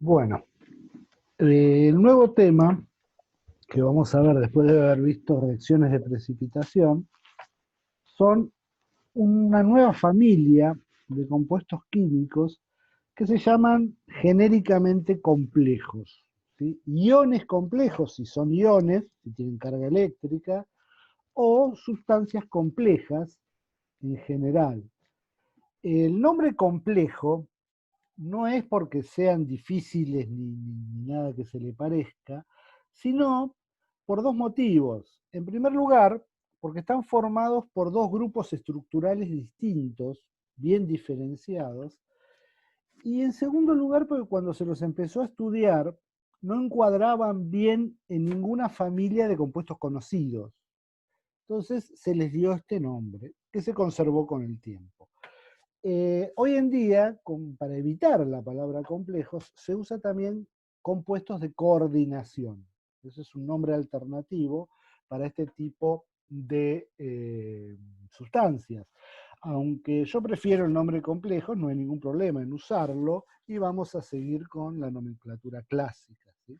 Bueno, el nuevo tema que vamos a ver después de haber visto reacciones de precipitación son una nueva familia de compuestos químicos que se llaman genéricamente complejos. ¿Sí? Iones complejos, si son iones, si tienen carga eléctrica, o sustancias complejas en general. El nombre complejo no es porque sean difíciles ni nada que se le parezca, sino por dos motivos. En primer lugar, porque están formados por dos grupos estructurales distintos, bien diferenciados, y en segundo lugar, porque cuando se los empezó a estudiar, no encuadraban bien en ninguna familia de compuestos conocidos. Entonces se les dio este nombre, que se conservó con el tiempo. Hoy en día, para evitar la palabra complejos, se usa también compuestos de coordinación. Ese es un nombre alternativo para este tipo de sustancias. Aunque yo prefiero el nombre complejo, no hay ningún problema en usarlo y vamos a seguir con la nomenclatura clásica. ¿Sí?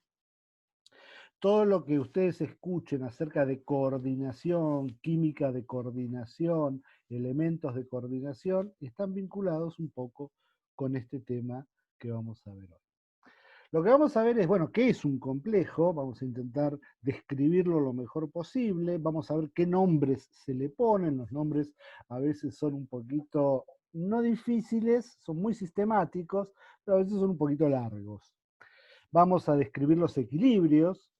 Todo lo que ustedes escuchen acerca de coordinación, química de coordinación, elementos de coordinación, están vinculados un poco con este tema que vamos a ver hoy. Lo que vamos a ver es, bueno, ¿qué es un complejo? Vamos a intentar describirlo lo mejor posible, vamos a ver qué nombres se le ponen, los nombres a veces son un poquito, no difíciles, son muy sistemáticos, pero a veces son un poquito largos. Vamos a describir los equilibrios,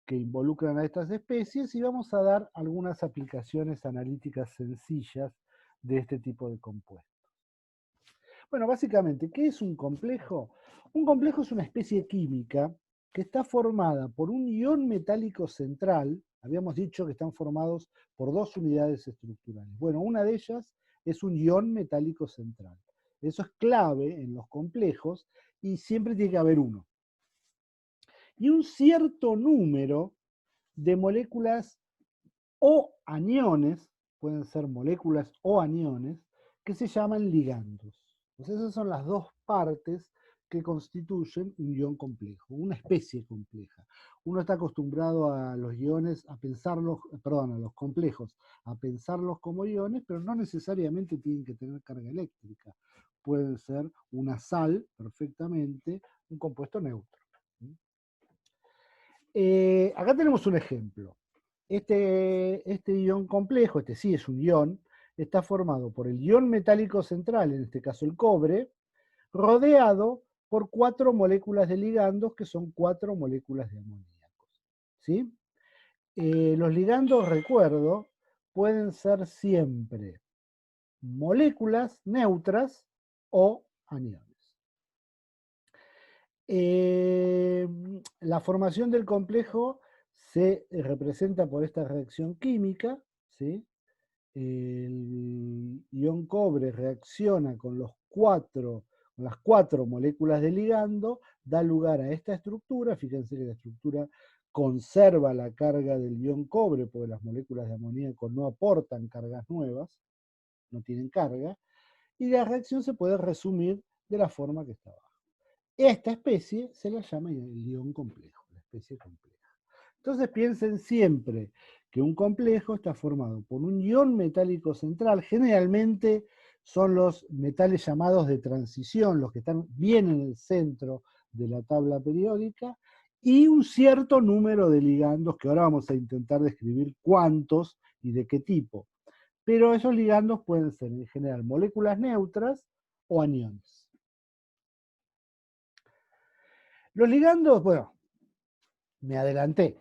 que involucran a estas especies y vamos a dar algunas aplicaciones analíticas sencillas de este tipo de compuestos. Bueno, básicamente, ¿qué es un complejo? Un complejo es una especie química que está formada por un ion metálico central, habíamos dicho que están formados por dos unidades estructurales. Bueno, una de ellas es un ion metálico central. Eso es clave en los complejos y siempre tiene que haber uno. Y un cierto número de moléculas o aniones, pueden ser moléculas o aniones, que se llaman ligandos. Entonces esas son las dos partes que constituyen un ion complejo, una especie compleja. Uno está acostumbrado a los iones, a pensarlos, perdón, a los complejos, a pensarlos como iones, pero no necesariamente tienen que tener carga eléctrica. Pueden ser una sal perfectamente, un compuesto neutro. Acá tenemos un ejemplo. Este ion complejo, este sí es un ion, está formado por el ion metálico central, en este caso el cobre, rodeado por cuatro moléculas de ligandos, que son cuatro moléculas de amoníaco. ¿Sí? Los ligandos, recuerdo, pueden ser siempre moléculas neutras o aniones. Eh, la formación del complejo se representa por esta reacción química, ¿sí? El ion cobre reacciona con las cuatro moléculas de ligando, da lugar a esta estructura. Fíjense que la estructura conserva la carga del ion cobre, porque las moléculas de amoníaco no aportan cargas nuevas, no tienen carga, y la reacción se puede resumir de la forma que está abajo. Esta especie se la llama el ion complejo, la especie compleja. Entonces piensen siempre que un complejo está formado por un ion metálico central, generalmente son los metales llamados de transición, los que están bien en el centro de la tabla periódica, y un cierto número de ligandos, que ahora vamos a intentar describir cuántos y de qué tipo. Pero esos ligandos pueden ser en general moléculas neutras o aniones. Los ligandos, bueno, me adelanté.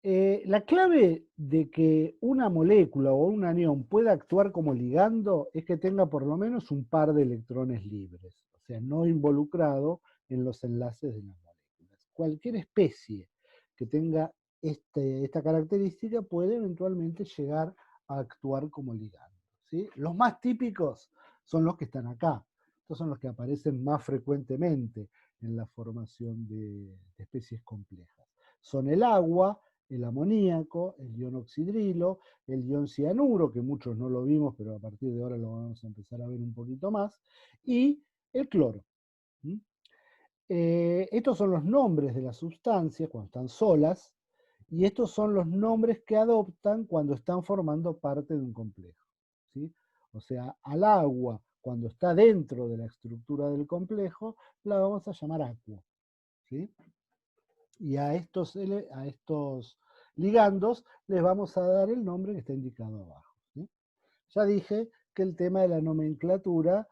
La clave de que una molécula o un anión pueda actuar como ligando es que tenga por lo menos un par de electrones libres, o sea, no involucrado en los enlaces de las moléculas. Cualquier especie que tenga esta característica puede eventualmente llegar a actuar como ligando. ¿Sí? Los más típicos son los que están acá. Estos son los que aparecen más frecuentemente en la formación de especies complejas. Son el agua, el amoníaco, el ion oxidrilo, el ion cianuro, que muchos no lo vimos, pero a partir de ahora lo vamos a empezar a ver un poquito más, y el cloro. Estos son los nombres de las sustancias cuando están solas, y estos son los nombres que adoptan cuando están formando parte de un complejo, ¿sí? O sea, al agua, cuando está dentro de la estructura del complejo, la vamos a llamar aqua, ¿sí? Y a estos ligandos les vamos a dar el nombre que está indicado abajo, ¿sí? Ya dije que el tema de la nomenclatura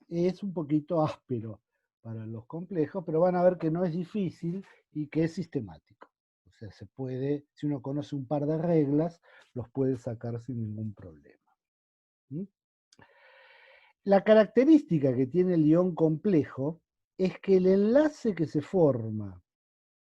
es un poquito áspero para los complejos, pero van a ver que no es difícil y que es sistemático. O sea, se puede, si uno conoce un par de reglas, los puede sacar sin ningún problema. ¿Mm? La característica que tiene el ion complejo es que el enlace que se forma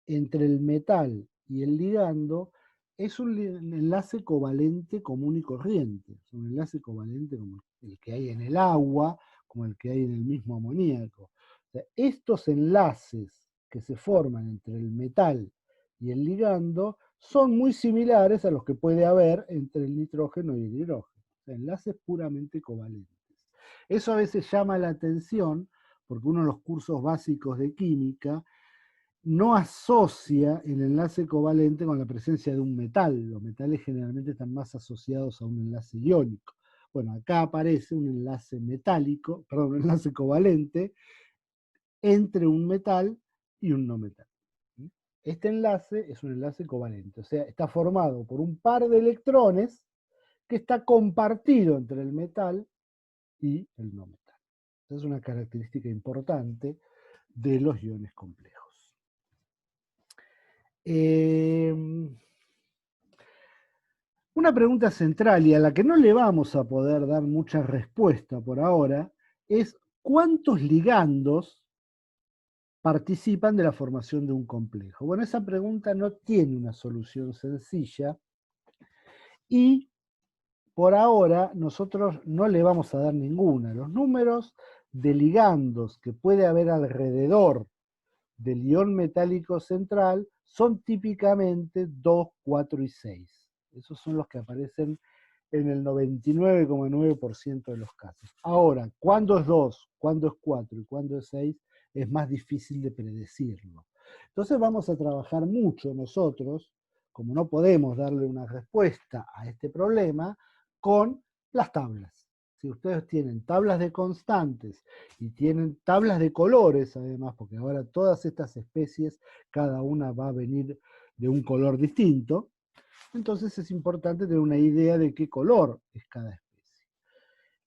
entre el metal y el ligando es un enlace covalente común y corriente. Es un enlace covalente como el que hay en el agua, como el que hay en el mismo amoníaco. O sea, estos enlaces que se forman entre el metal y el ligando son muy similares a los que puede haber entre el nitrógeno y el hidrógeno. O sea, enlaces puramente covalentes. Eso a veces llama la atención porque uno en los cursos básicos de química no asocia el enlace covalente con la presencia de un metal. Los metales generalmente están más asociados a un enlace iónico. Bueno, acá aparece un enlace metálico, perdón, un enlace covalente entre un metal y un no metal. Este enlace es un enlace covalente, o sea, está formado por un par de electrones que está compartido entre el metal y el no metal. Esa es una característica importante de los iones complejos. Una pregunta central y a la que no le vamos a poder dar mucha respuesta por ahora es ¿cuántos ligandos participan de la formación de un complejo? Bueno, esa pregunta no tiene una solución sencilla y por ahora nosotros no le vamos a dar ninguna. Los números de ligandos que puede haber alrededor del ion metálico central son típicamente 2, 4 y 6. Esos son los que aparecen en el 99,9% de los casos. Ahora, ¿cuándo es 2, cuándo es 4 y cuándo es 6? Es más difícil de predecirlo. Entonces vamos a trabajar mucho nosotros, como no podemos darle una respuesta a este problema, con las tablas. Si ustedes tienen tablas de constantes y tienen tablas de colores, además, porque ahora todas estas especies, cada una va a venir de un color distinto, entonces es importante tener una idea de qué color es cada especie.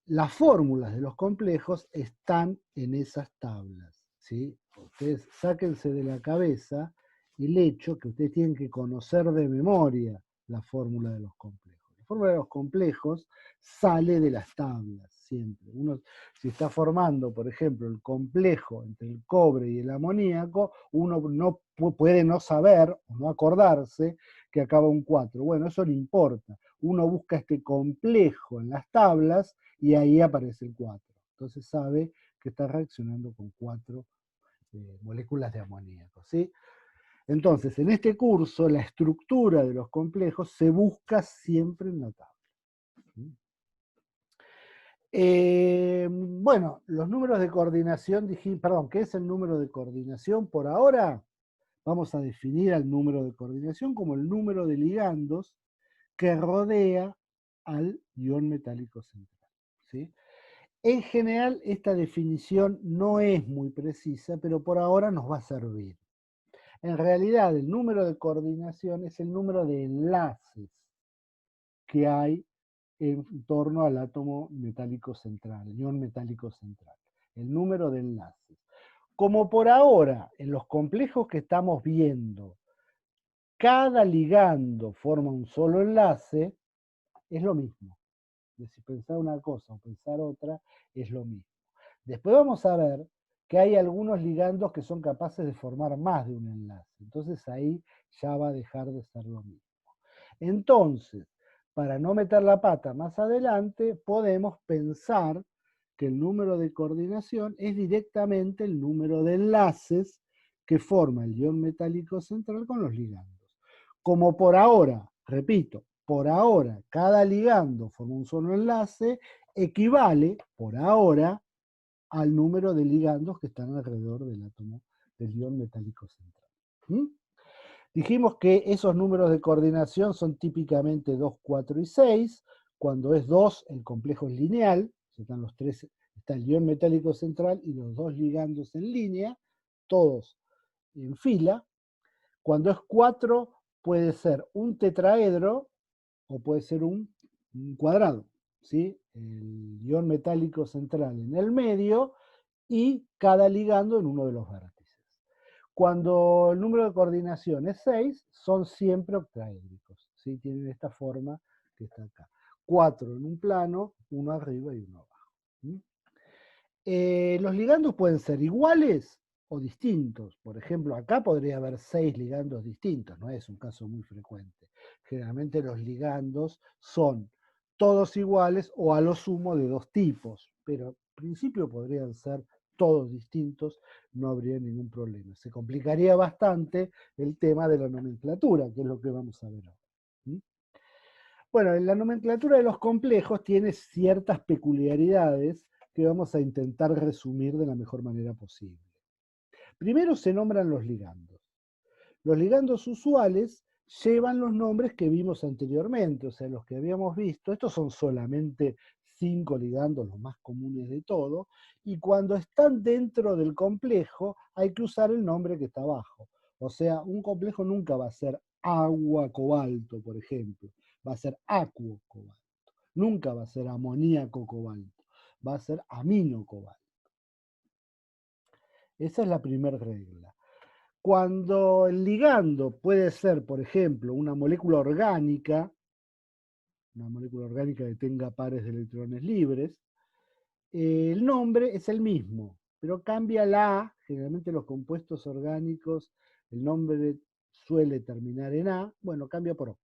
Las fórmulas de los complejos están en esas tablas, ¿sí? Ustedes sáquense de la cabeza el hecho que ustedes tienen que conocer de memoria la fórmula de los complejos. La fórmula de los complejos sale de las tablas, siempre. Uno, si está formando, por ejemplo, el complejo entre el cobre y el amoníaco, uno no puede no saber o no acordarse que acaba un 4. Bueno, eso no importa. Uno busca este complejo en las tablas y ahí aparece el 4. Entonces sabe que está reaccionando con 4 moléculas de amoníaco, ¿sí? Entonces, en este curso, la estructura de los complejos se busca siempre en la tabla. Bueno, los números de coordinación, perdón, ¿qué es el número de coordinación? Por ahora vamos a definir al número de coordinación como el número de ligandos que rodea al ion metálico central, ¿sí? En general, esta definición no es muy precisa, pero por ahora nos va a servir. En realidad, el número de coordinación es el número de enlaces que hay en torno al átomo metálico central, el ion metálico central. El número de enlaces. Como por ahora, en los complejos que estamos viendo, cada ligando forma un solo enlace, es lo mismo. Si pensar una cosa o pensar otra, es lo mismo. Después vamos a ver que hay algunos ligandos que son capaces de formar más de un enlace. Entonces ahí ya va a dejar de ser lo mismo. Entonces, para no meter la pata más adelante, podemos pensar que el número de coordinación es directamente el número de enlaces que forma el ion metálico central con los ligandos. Como por ahora, repito, por ahora cada ligando forma un solo enlace, equivale por ahora al número de ligandos que están alrededor del átomo del ion metálico central. ¿Mm? Dijimos que esos números de coordinación son típicamente 2, 4 y 6. Cuando es 2, el complejo es lineal. Están los tres, está el ion metálico central y los dos ligandos en línea, todos en fila. Cuando es 4, puede ser un tetraedro o puede ser un cuadrado, ¿sí? El ion metálico central en el medio y cada ligando en uno de los vértices. Cuando el número de coordinación es 6, son siempre octaédricos, ¿sí? Tienen esta forma que está acá. 4 en un plano, uno arriba y uno abajo. Los ligandos pueden ser iguales o distintos. Por ejemplo, acá podría haber 6 ligandos distintos, no es un caso muy frecuente. Generalmente los ligandos son todos iguales o a lo sumo de dos tipos, pero en principio podrían ser todos distintos, no habría ningún problema. Se complicaría bastante el tema de la nomenclatura, que es lo que vamos a ver ahora. Bueno, la nomenclatura de los complejos tiene ciertas peculiaridades que vamos a intentar resumir de la mejor manera posible. Primero se nombran los ligandos. Los ligandos usuales llevan los nombres que vimos anteriormente, o sea, los que habíamos visto. Estos son solamente 5 ligandos, los más comunes de todo, y cuando están dentro del complejo hay que usar el nombre que está abajo. O sea, un complejo nunca va a ser agua-cobalto, por ejemplo, va a ser acuo-cobalto. Nunca va a ser amoníaco-cobalto, va a ser amino-cobalto. Esa es la primera regla. Cuando el ligando puede ser, por ejemplo, una molécula orgánica que tenga pares de electrones libres, el nombre es el mismo, pero cambia la A. Generalmente los compuestos orgánicos, el nombre suele terminar en A, bueno, cambia por O.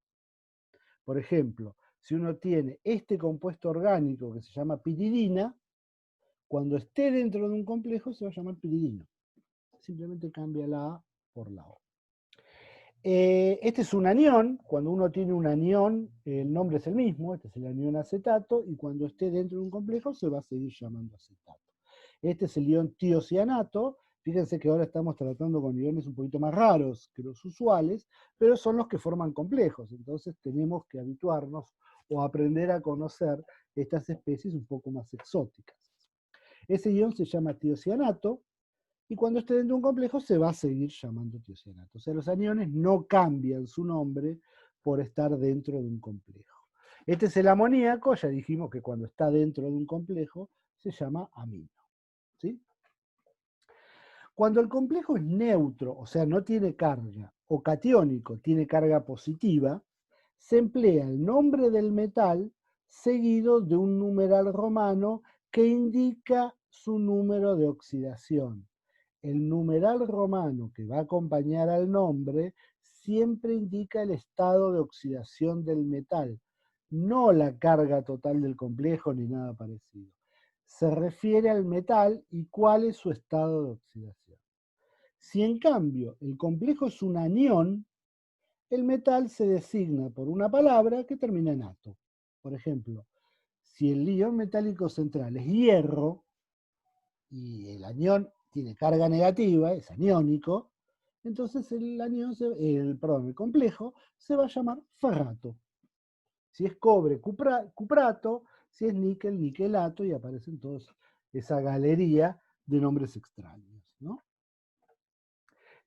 Por ejemplo, si uno tiene este compuesto orgánico que se llama piridina, cuando esté dentro de un complejo se va a llamar piridino. Simplemente cambia la A por la O. Este es un anión. Cuando uno tiene un anión, el nombre es el mismo. Este es el anión acetato, y cuando esté dentro de un complejo se va a seguir llamando acetato. Este es el ion tiocianato. Fíjense que ahora estamos tratando con iones un poquito más raros que los usuales, pero son los que forman complejos. Entonces tenemos que habituarnos o aprender a conocer estas especies un poco más exóticas. Ese ion se llama tiocianato, y cuando esté dentro de un complejo se va a seguir llamando tiocianato. O sea, los aniones no cambian su nombre por estar dentro de un complejo. Este es el amoníaco. Ya dijimos que cuando está dentro de un complejo se llama amino. ¿Sí? Cuando el complejo es neutro, o sea, no tiene carga, o catiónico, tiene carga positiva, se emplea el nombre del metal seguido de un numeral romano que indica su número de oxidación. El numeral romano que va a acompañar al nombre siempre indica el estado de oxidación del metal, no la carga total del complejo ni nada parecido. Se refiere al metal y cuál es su estado de oxidación. Si en cambio el complejo es un anión, el metal se designa por una palabra que termina en ato. Por ejemplo, si el ion metálico central es hierro y el anión tiene carga negativa, es aniónico, entonces el complejo se va a llamar ferrato. Si es cobre, cuprato; si es níquel, niquelato, y aparecen todos esa galería de nombres extraños, ¿no?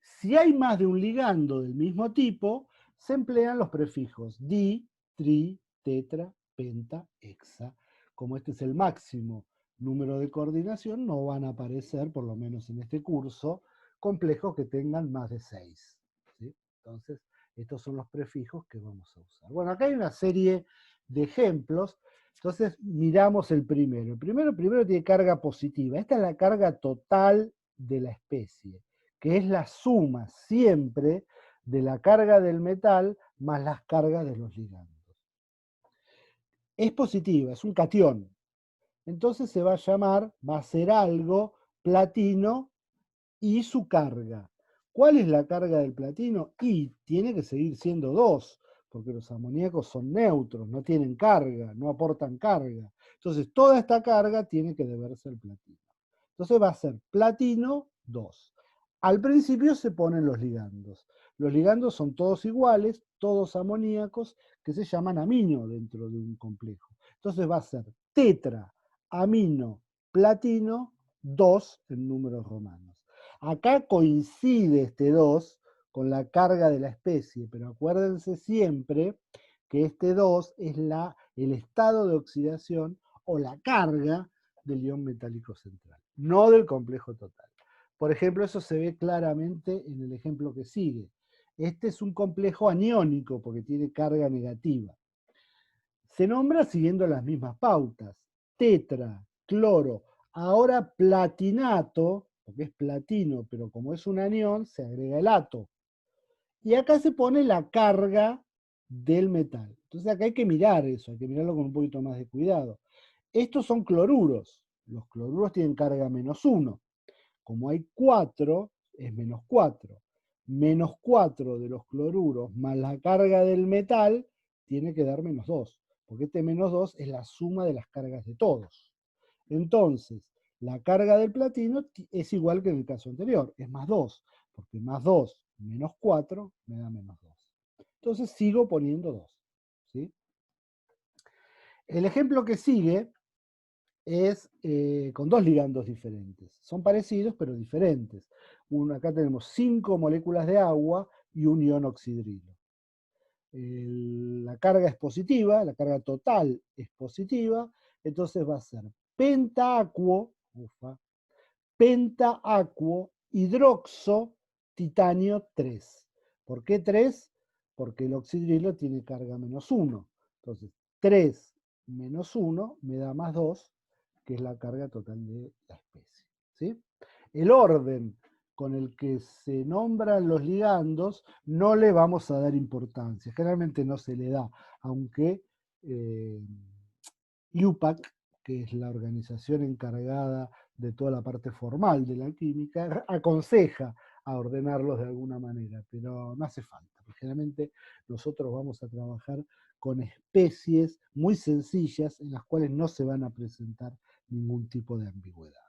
Si hay más de un ligando del mismo tipo, se emplean los prefijos di, tri, tetra, penta, hexa. Como este es el máximo número de coordinación, no van a aparecer, por lo menos en este curso, complejos que tengan más de 6. ¿Sí? Entonces, estos son los prefijos que vamos a usar. Bueno, acá hay una serie de ejemplos. Entonces, miramos el primero. El primero tiene carga positiva. Esta es la carga total de la especie, que es la suma siempre de la carga del metal más las cargas de los ligandos. Es positiva, es un catión. Entonces se va a llamar, va a ser algo platino y su carga. ¿Cuál es la carga del platino? Y tiene que seguir siendo 2, porque los amoníacos son neutros, no tienen carga, no aportan carga. Entonces toda esta carga tiene que deberse al platino. Entonces va a ser platino 2. Al principio se ponen los ligandos. Los ligandos son todos iguales, todos amoníacos, que se llaman amino dentro de un complejo. Entonces va a ser tetra, amino, platino, 2 en números romanos. Acá coincide este 2 con la carga de la especie, pero acuérdense siempre que este 2 es el estado de oxidación o la carga del ion metálico central, no del complejo total. Por ejemplo, eso se ve claramente en el ejemplo que sigue. Este es un complejo aniónico porque tiene carga negativa. Se nombra siguiendo las mismas pautas. Tetra, cloro, ahora platinato, porque es platino, pero como es un anión, se agrega el ato. Y acá se pone la carga del metal. Entonces acá hay que mirar eso, hay que mirarlo con un poquito más de cuidado. Estos son cloruros. Los cloruros tienen carga -1. Como hay 4, es -4. -4 de los cloruros más la carga del metal tiene que dar -2, porque este -2 es la suma de las cargas de todos. Entonces, la carga del platino es igual que en el caso anterior, es +2, porque +2 -4 me da -2. Entonces sigo poniendo 2. ¿Sí? El ejemplo que sigue es con dos ligandos diferentes. Son parecidos, pero diferentes. Acá tenemos 5 moléculas de agua y un ion oxidrilo. La carga es positiva, la carga total es positiva, entonces va a ser pentaacuo, pentaacuo, hidroxo, titanio 3. ¿Por qué 3? Porque el oxidrilo tiene carga -1. Entonces, 3 menos 1 me da +2, que es la carga total de la especie. ¿Sí? El orden con el que se nombran los ligandos no le vamos a dar importancia. Generalmente no se le da, aunque IUPAC, que es la organización encargada de toda la parte formal de la química, aconseja a ordenarlos de alguna manera, pero no hace falta, porque generalmente nosotros vamos a trabajar con especies muy sencillas en las cuales no se van a presentar ningún tipo de ambigüedades.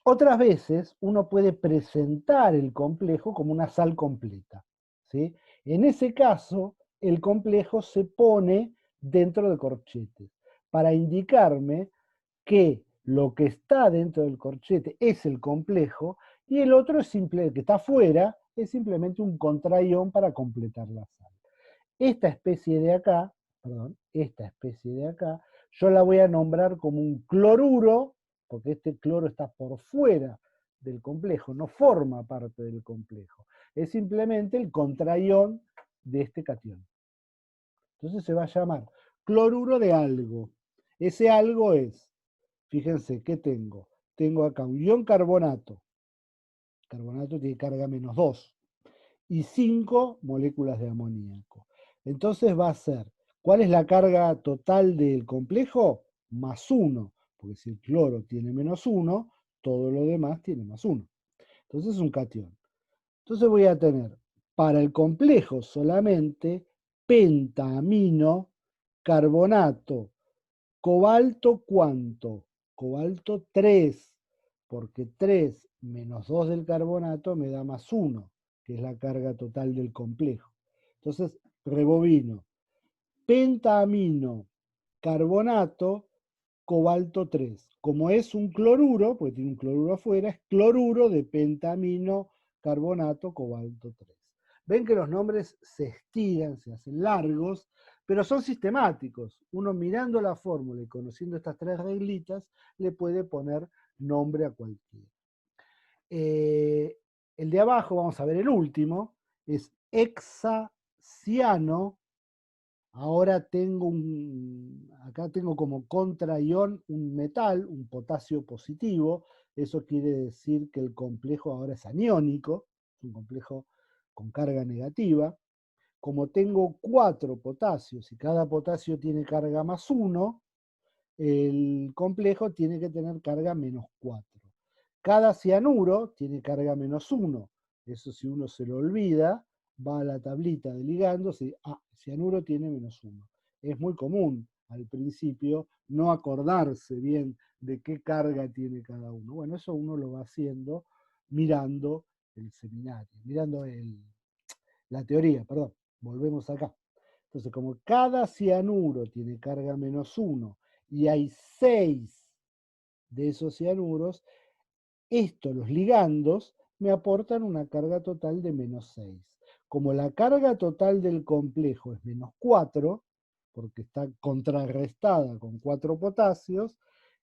Otras veces uno puede presentar el complejo como una sal completa. ¿Sí? En ese caso, el complejo se pone dentro de corchetes para indicarme que lo que está dentro del corchete es el complejo y el otro es simple, que está afuera, es simplemente un contraión para completar la sal. Esta especie de acá, yo la voy a nombrar como un cloruro, porque este cloro está por fuera del complejo, no forma parte del complejo. Es simplemente el contraión de este catión. Entonces se va a llamar cloruro de algo. Ese algo es, fíjense, ¿qué tengo? Tengo acá un ion carbonato. Carbonato tiene carga -2. Y 5 moléculas de amoníaco. Entonces va a ser, ¿cuál es la carga total del complejo? +1, porque si el cloro tiene -1, todo lo demás tiene +1. Entonces es un catión. Entonces voy a tener para el complejo solamente pentaamino, carbonato, cobalto, ¿cuánto? Cobalto 3, porque 3 menos 2 del carbonato me da +1, que es la carga total del complejo. Entonces, rebobino. Pentaamino, carbonato, cobalto 3. Como es un cloruro, porque tiene un cloruro afuera, es cloruro de pentaamino, carbonato, cobalto 3. Ven que los nombres se estiran, se hacen largos, pero son sistemáticos. Uno mirando la fórmula y conociendo estas 3 reglitas, le puede poner nombre a cualquiera. El de abajo, vamos a ver el último, es hexaciano. Ahora acá tengo como contraión un metal, un potasio positivo. Eso quiere decir que el complejo ahora es aniónico, es un complejo con carga negativa. Como tengo 4 potasios y cada potasio tiene carga +1, el complejo tiene que tener carga -4. Cada cianuro tiene carga -1. Eso, si uno se lo olvida, va a la tablita de ligandos y cianuro tiene -1. Es muy común al principio, no acordarse bien de qué carga tiene cada uno. Bueno, eso uno lo va haciendo mirando el seminario, mirando la teoría, perdón, volvemos acá. Entonces, como cada cianuro tiene carga -1 y hay 6 de esos cianuros, los ligandos, me aportan una carga total de -6. Como la carga total del complejo es -4, porque está contrarrestada con 4 potasios,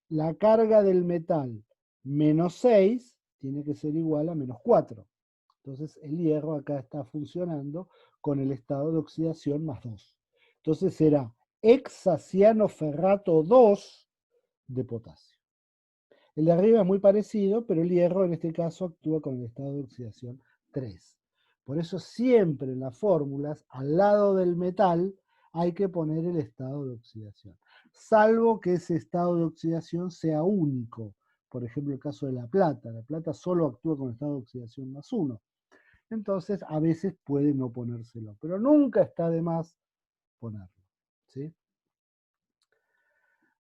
la carga del metal -6 tiene que ser igual a -4. Entonces el hierro acá está funcionando con el estado de oxidación +2. Entonces será hexacianoferrato 2 de potasio. El de arriba es muy parecido, pero el hierro en este caso actúa con el estado de oxidación 3. Por eso siempre en las fórmulas, al lado del metal, hay que poner el estado de oxidación. Salvo que ese estado de oxidación sea único. Por ejemplo, el caso de la plata. La plata solo actúa con el estado de oxidación +1. Entonces, a veces puede no ponérselo, pero nunca está de más ponerlo. ¿Sí?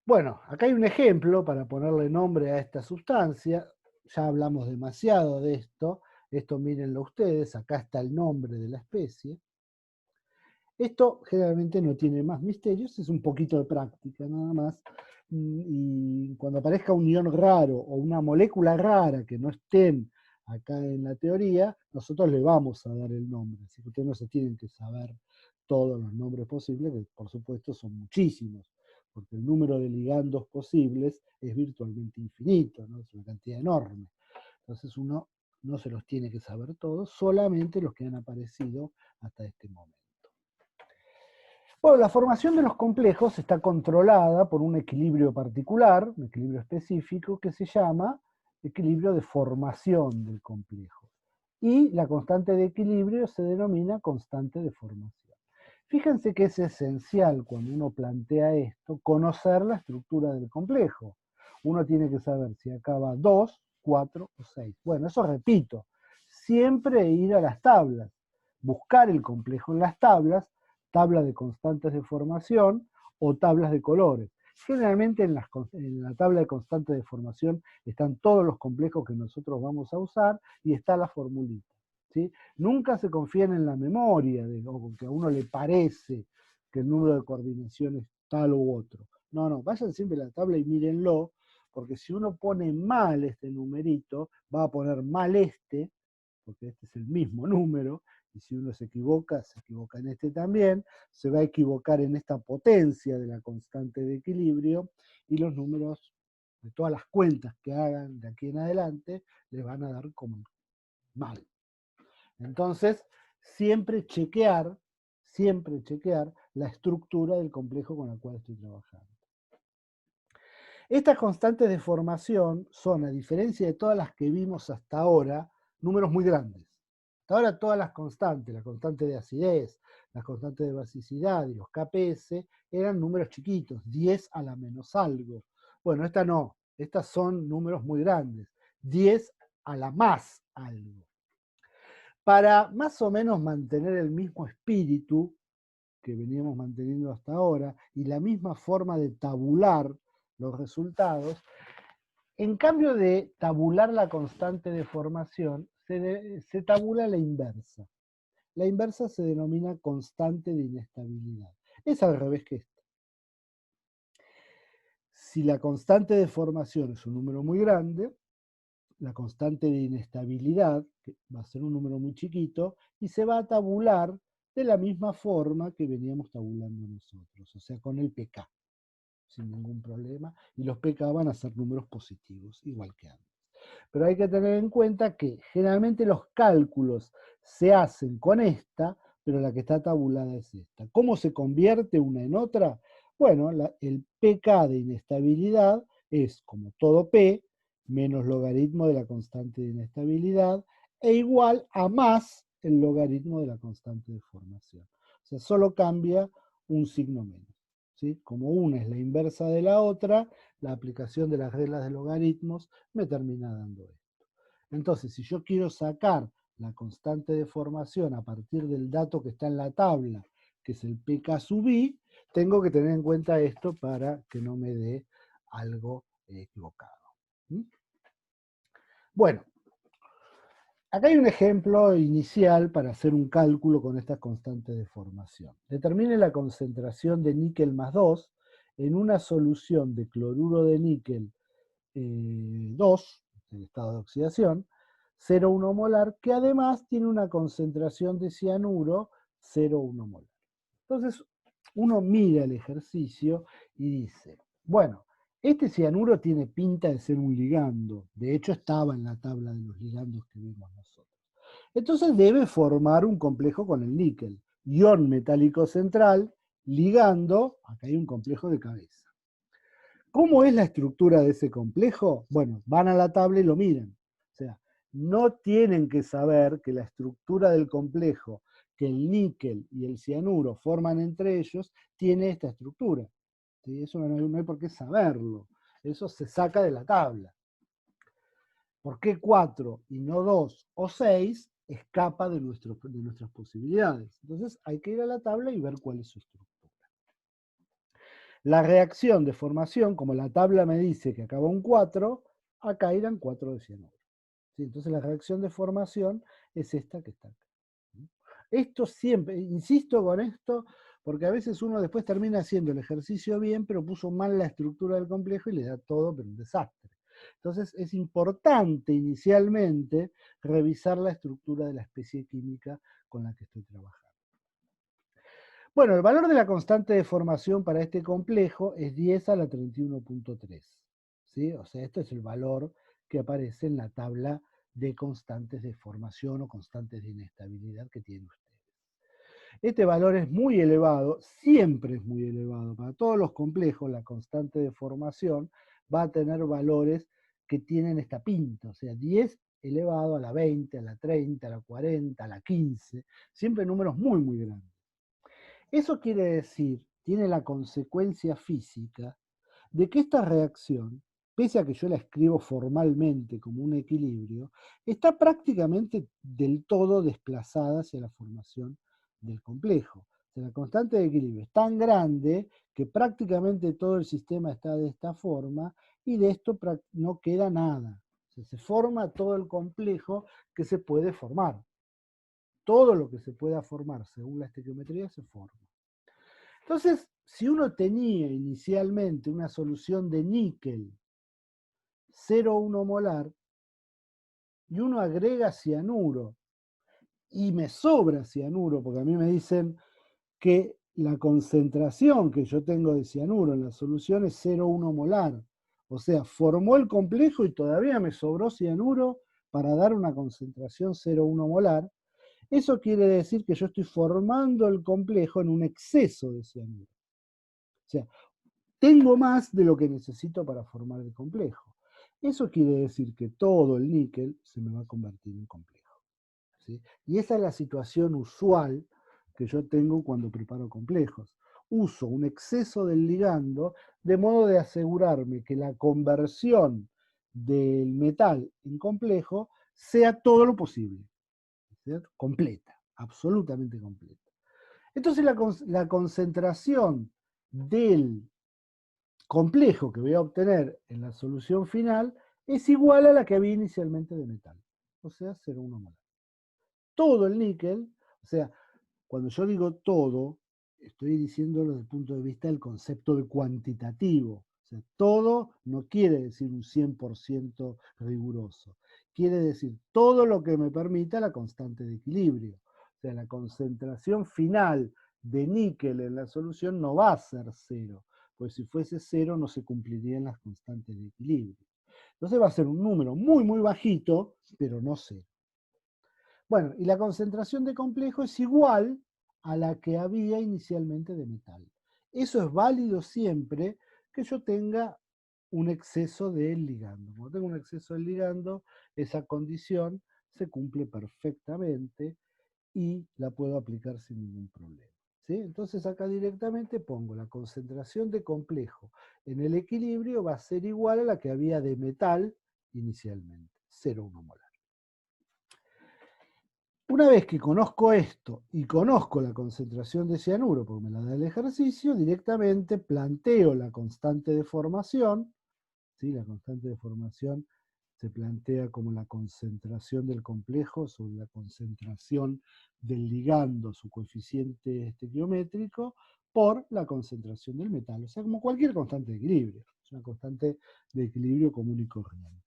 Bueno, acá hay un ejemplo para ponerle nombre a esta sustancia. Ya hablamos demasiado de esto. Esto mírenlo ustedes, acá está el nombre de la especie. Esto generalmente no tiene más misterios, es un poquito de práctica nada más. Y cuando aparezca un ion raro o una molécula rara que no estén acá en la teoría, nosotros le vamos a dar el nombre. Así que ustedes no se tienen que saber todos los nombres posibles, que por supuesto son muchísimos, porque el número de ligandos posibles es virtualmente infinito, ¿no? Es una cantidad enorme. Entonces uno no se los tiene que saber todos, solamente los que han aparecido hasta este momento. Bueno, la formación de los complejos está controlada por un equilibrio particular, un equilibrio específico, que se llama equilibrio de formación del complejo. Y la constante de equilibrio se denomina constante de formación. Fíjense que es esencial cuando uno plantea esto, conocer la estructura del complejo. Uno tiene que saber si acaba 2, 4 o 6. Bueno, eso repito, siempre ir a las tablas, buscar el complejo en las tablas, tablas de constantes de formación o tablas de colores. Generalmente en la tabla de constantes de formación están todos los complejos que nosotros vamos a usar y está la formulita. ¿Sí? Nunca se confíen en la memoria, o que a uno le parece que el número de coordinación es tal u otro. No, no, vayan siempre a la tabla y mírenlo, porque si uno pone mal este numerito, va a poner mal este, porque este es el mismo número, y si uno se equivoca en este también, se va a equivocar en esta potencia de la constante de equilibrio, y los números de todas las cuentas que hagan de aquí en adelante les van a dar como mal. Entonces, siempre chequear la estructura del complejo con el cual estoy trabajando. Estas constantes de formación son, a diferencia de todas las que vimos hasta ahora, números muy grandes. Hasta ahora todas las constantes, la constante de acidez, las constantes de basicidad y los KPS, eran números chiquitos, 10 a la menos algo. Bueno, esta no, estas son números muy grandes, 10 a la más algo. Para más o menos mantener el mismo espíritu que veníamos manteniendo hasta ahora y la misma forma de tabular los resultados, en cambio de tabular la constante de formación, se tabula la inversa. La inversa se denomina constante de inestabilidad. Es al revés que esta. Si la constante de formación es un número muy grande, la constante de inestabilidad, que va a ser un número muy chiquito, y se va a tabular de la misma forma que veníamos tabulando nosotros, o sea, con el pK, sin ningún problema, y los pK van a ser números positivos, igual que antes. Pero hay que tener en cuenta que generalmente los cálculos se hacen con esta, pero la que está tabulada es esta. ¿Cómo se convierte una en otra? Bueno, el pK de inestabilidad es, como todo P, menos logaritmo de la constante de inestabilidad, e igual a más el logaritmo de la constante de formación. O sea, solo cambia un signo menos. ¿Sí? Como una es la inversa de la otra, la aplicación de las reglas de logaritmos me termina dando esto. Entonces, si yo quiero sacar la constante de formación a partir del dato que está en la tabla, que es el pK sub I, tengo que tener en cuenta esto para que no me dé algo equivocado. ¿Mm? Bueno, acá hay un ejemplo inicial para hacer un cálculo con estas constantes de formación. Determine la concentración de níquel más 2 en una solución de cloruro de níquel 2, en estado de oxidación, 0,1 molar, que además tiene una concentración de cianuro 0,1 molar. Entonces, uno mira el ejercicio y dice, bueno, este cianuro tiene pinta de ser un ligando, de hecho estaba en la tabla de los ligandos que vimos nosotros. Entonces debe formar un complejo con el níquel, ion metálico central, ligando, acá hay un complejo de cabeza. ¿Cómo es la estructura de ese complejo? Bueno, van a la tabla y lo miran. O sea, no tienen que saber que la estructura del complejo que el níquel y el cianuro forman entre ellos tiene esta estructura. ¿Sí? Eso no hay por qué saberlo. Eso se saca de la tabla. ¿Por qué 4 y no 2 o 6? Escapa de nuestras posibilidades. Entonces hay que ir a la tabla y ver cuál es su estructura. La reacción de formación, como la tabla me dice que acaba un 4, acá irán 4 de cianuro. ¿Sí? Entonces la reacción de formación es esta que está acá. Esto siempre, insisto con esto, porque a veces uno después termina haciendo el ejercicio bien, pero puso mal la estructura del complejo y le da todo, pero un desastre. Entonces es importante inicialmente revisar la estructura de la especie química con la que estoy trabajando. Bueno, el valor de la constante de formación para este complejo es 10 a la 31.3. ¿Sí? O sea, este es el valor que aparece en la tabla de constantes de formación o constantes de inestabilidad que tienen ustedes. Este valor es muy elevado, siempre es muy elevado. Para todos los complejos, la constante de formación va a tener valores que tienen esta pinta, o sea, 10 elevado a la 20, a la 30, a la 40, a la 15, siempre números muy, muy grandes. Eso quiere decir, tiene la consecuencia física de que esta reacción, pese a que yo la escribo formalmente como un equilibrio, está prácticamente del todo desplazada hacia la formación del complejo. O sea, la constante de equilibrio es tan grande que prácticamente todo el sistema está de esta forma y de esto no queda nada. O sea, se forma todo el complejo que se puede formar. Todo lo que se pueda formar según la estequiometría se forma. Entonces, si uno tenía inicialmente una solución de níquel 0,1 molar y uno agrega cianuro y me sobra cianuro, porque a mí me dicen que la concentración que yo tengo de cianuro en la solución es 0,1 molar, o sea, formó el complejo y todavía me sobró cianuro para dar una concentración 0,1 molar, eso quiere decir que yo estoy formando el complejo en un exceso de cianuro. O sea, tengo más de lo que necesito para formar el complejo. Eso quiere decir que todo el níquel se me va a convertir en complejo. ¿Sí? Y esa es la situación usual que yo tengo cuando preparo complejos. Uso un exceso del ligando de modo de asegurarme que la conversión del metal en complejo sea todo lo posible. ¿Cierto? Completa, absolutamente completa. Entonces la concentración del complejo que voy a obtener en la solución final es igual a la que había inicialmente de metal, o sea, 0,1 molar. Todo el níquel, o sea, cuando yo digo todo, estoy diciéndolo desde el punto de vista del concepto de cuantitativo. O sea, todo no quiere decir un 100% riguroso, quiere decir todo lo que me permita la constante de equilibrio. O sea, la concentración final de níquel en la solución no va a ser cero, pues si fuese cero no se cumplirían las constantes de equilibrio. Entonces va a ser un número muy, muy bajito, pero no cero. Bueno, y la concentración de complejo es igual a la que había inicialmente de metal. Eso es válido siempre que yo tenga un exceso del ligando. Cuando tengo un exceso del ligando, esa condición se cumple perfectamente y la puedo aplicar sin ningún problema. ¿Sí? Entonces acá directamente pongo la concentración de complejo en el equilibrio va a ser igual a la que había de metal inicialmente, 0,1 molar. Una vez que conozco esto y conozco la concentración de cianuro, porque me la da el ejercicio, directamente planteo la constante de formación. ¿Sí? La constante de formación se plantea como la concentración del complejo sobre la concentración del ligando, su coeficiente estequiométrico, por la concentración del metal. O sea, como cualquier constante de equilibrio. Es una constante de equilibrio común y corriente.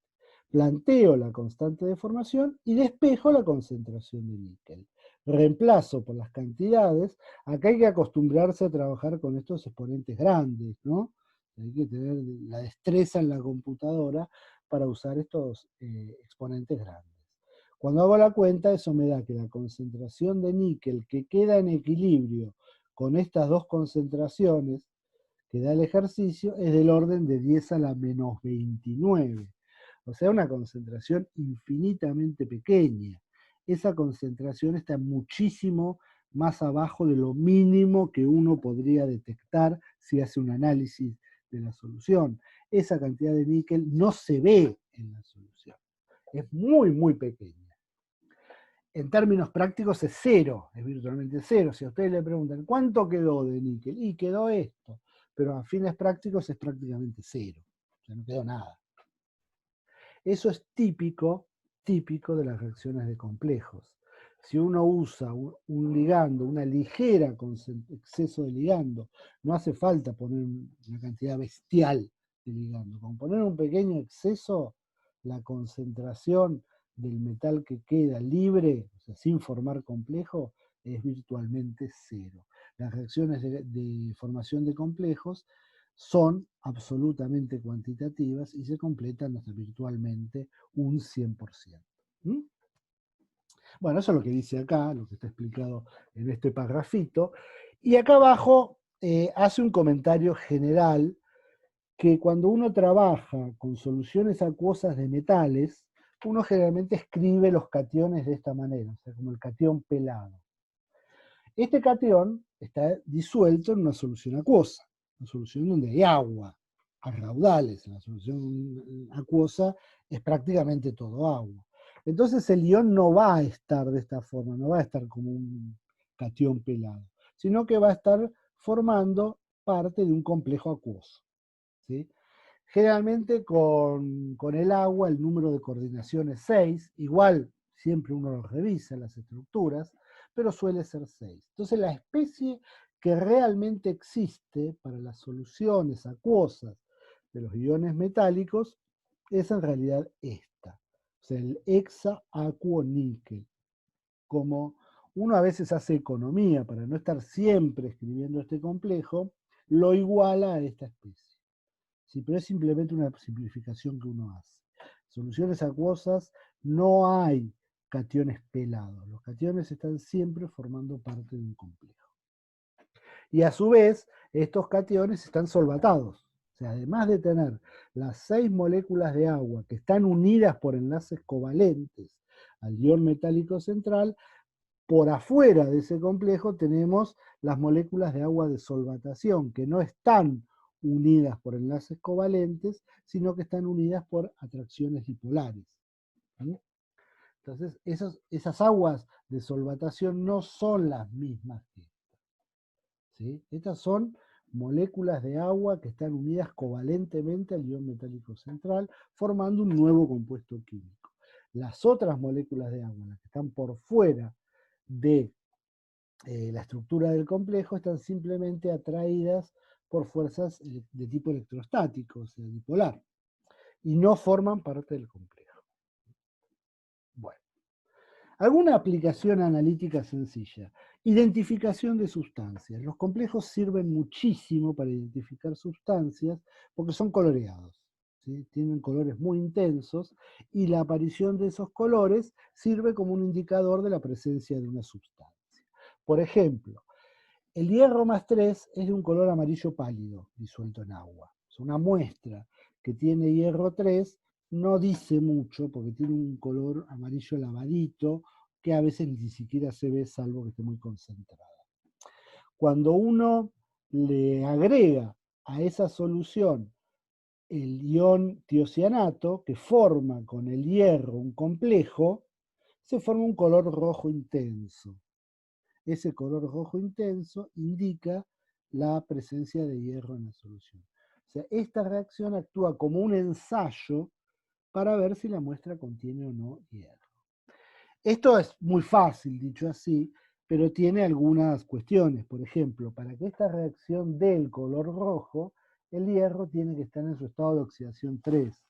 Planteo la constante de formación y despejo la concentración de níquel. Reemplazo por las cantidades. Acá hay que acostumbrarse a trabajar con estos exponentes grandes, ¿no? Hay que tener la destreza en la computadora para usar estos exponentes grandes. Cuando hago la cuenta, eso me da que la concentración de níquel que queda en equilibrio con estas dos concentraciones que da el ejercicio es del orden de 10 a la menos 29. O sea, una concentración infinitamente pequeña. Esa concentración está muchísimo más abajo de lo mínimo que uno podría detectar si hace un análisis de la solución. Esa cantidad de níquel no se ve en la solución. Es muy, muy pequeña. En términos prácticos es cero, es virtualmente cero. Si a ustedes le preguntan, ¿cuánto quedó de níquel? Y quedó esto, pero a fines prácticos es prácticamente cero. O sea, no quedó nada. Eso es típico de las reacciones de complejos. Si uno usa un ligando, una ligera exceso de ligando, no hace falta poner una cantidad bestial de ligando. Con poner un pequeño exceso, la concentración del metal que queda libre, o sea, sin formar complejo, es virtualmente cero. Las reacciones de formación de complejos son absolutamente cuantitativas y se completan hasta virtualmente un 100%. ¿Mm? Bueno, eso es lo que dice acá, lo que está explicado en este parrafito. Y acá abajo hace un comentario general que cuando uno trabaja con soluciones acuosas de metales, uno generalmente escribe los cationes de esta manera, o sea, como el catión pelado. Este catión está disuelto en una solución acuosa, una solución donde hay agua a raudales. En la solución acuosa es prácticamente todo agua. Entonces el ion no va a estar de esta forma, no va a estar como un catión pelado, sino que va a estar formando parte de un complejo acuoso. ¿Sí? Generalmente con el agua el número de coordinación es 6, igual siempre uno lo revisa las estructuras, pero suele ser 6. Entonces la especie que realmente existe para las soluciones acuosas de los iones metálicos es en realidad esta, o sea, el hexaacuoníquel. Como uno a veces hace economía para no estar siempre escribiendo este complejo, lo iguala a esta especie. Sí, pero es simplemente una simplificación que uno hace. Soluciones acuosas no hay cationes pelados. Los cationes están siempre formando parte de un complejo. Y a su vez, estos cationes están solvatados. O sea, además de tener las 6 moléculas de agua que están unidas por enlaces covalentes al ion metálico central, por afuera de ese complejo tenemos las moléculas de agua de solvatación, que no están unidas por enlaces covalentes, sino que están unidas por atracciones dipolares. ¿Sí? Entonces, esas aguas de solvatación no son las mismas que estas. ¿Sí? Estas son moléculas de agua que están unidas covalentemente al ion metálico central, formando un nuevo compuesto químico. Las otras moléculas de agua, las que están por fuera de la estructura del complejo, están simplemente atraídas por fuerzas de tipo electrostático, o sea, dipolar, y no forman parte del complejo. Bueno, alguna aplicación analítica sencilla. Identificación de sustancias. Los complejos sirven muchísimo para identificar sustancias porque son coloreados. ¿Sí? Tienen colores muy intensos y la aparición de esos colores sirve como un indicador de la presencia de una sustancia. Por ejemplo, el hierro más 3 es de un color amarillo pálido, disuelto en agua. Es una muestra que tiene hierro 3, no dice mucho porque tiene un color amarillo lavadito que a veces ni siquiera se ve salvo que esté muy concentrada. Cuando uno le agrega a esa solución el ion tiocianato, que forma con el hierro un complejo, se forma un color rojo intenso. Ese color rojo intenso indica la presencia de hierro en la solución. O sea, esta reacción actúa como un ensayo para ver si la muestra contiene o no hierro. Esto es muy fácil, dicho así, pero tiene algunas cuestiones. Por ejemplo, para que esta reacción dé el color rojo, el hierro tiene que estar en su estado de oxidación 3.